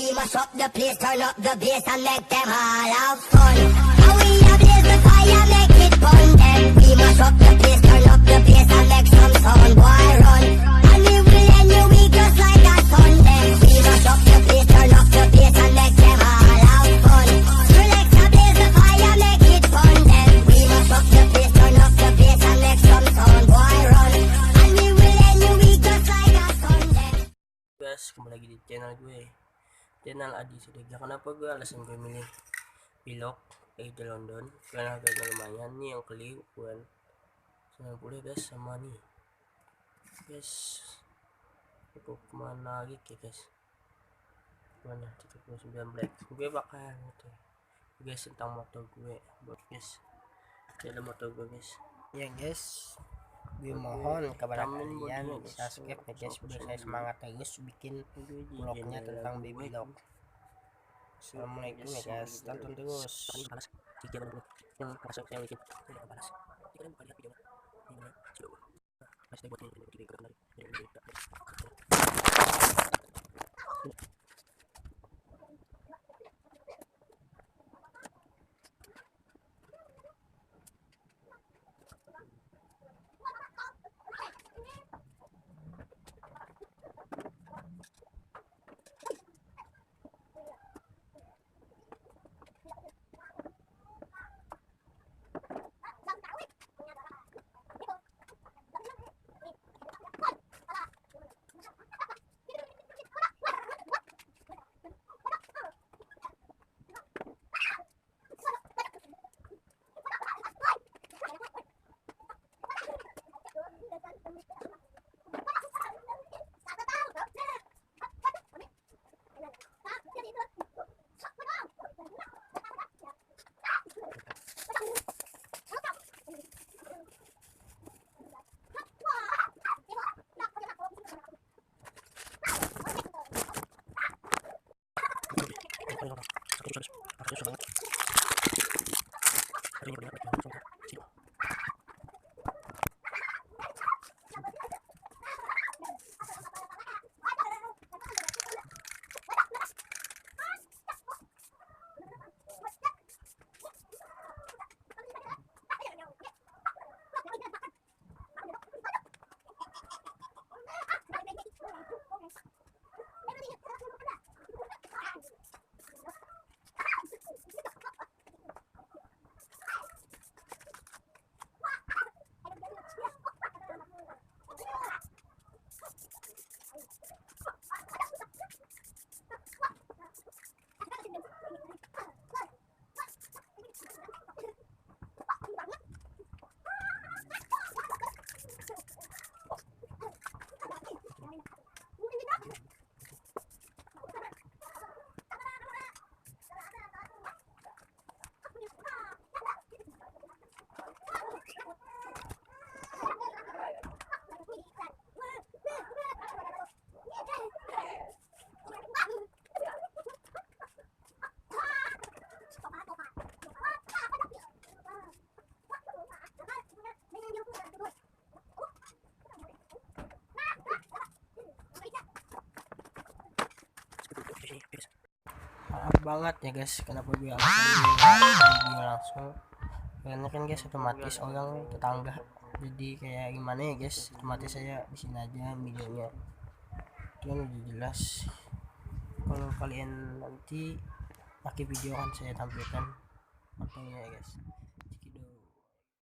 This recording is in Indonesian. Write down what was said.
We must up the place, turn up the bass and make them all have fun. And we a blaze the fire, make it fun them. We must up the place, turn up the bass and make some sound, boy run. And we will end your week just like a Sunday. We must up the place, turn up the bass and make them all have fun. Relax a blaze the fire, make it fun them. We must up the place, turn up the bass and make some sound, boy run. And we will end your week just like a Sunday. Guys, kembali lagi di channel gue, channel Adi Sudega. Kenapa gue alasan gue milih pilok di London karena harganya lumayan nih, yang keli ukuran 90 guys, sama nih guys cukup mana lagi ya guys, mana 79 black. Gue bakal gitu guys tentang motor gue buat guys, ada motor gue guys ya guys. Gue mohon kepada kalian subscribe ya guys, biar saya semangat terus bikin vlognya tentang baby dog. Assalamualaikum ya guys, tonton terus. Yang masuk saya bikin tidak balas. Jika bukan lihat videonya, pasti buat ini banget ya guys. Kenapa gue alasan video langsung, karena kan guys otomatis orang tetangga, jadi kayak gimana ya guys, otomatis saya di sini aja videonya itu udah jelas. Kalau kalian nanti pakai video kan saya tampilkan fotonya ya guys.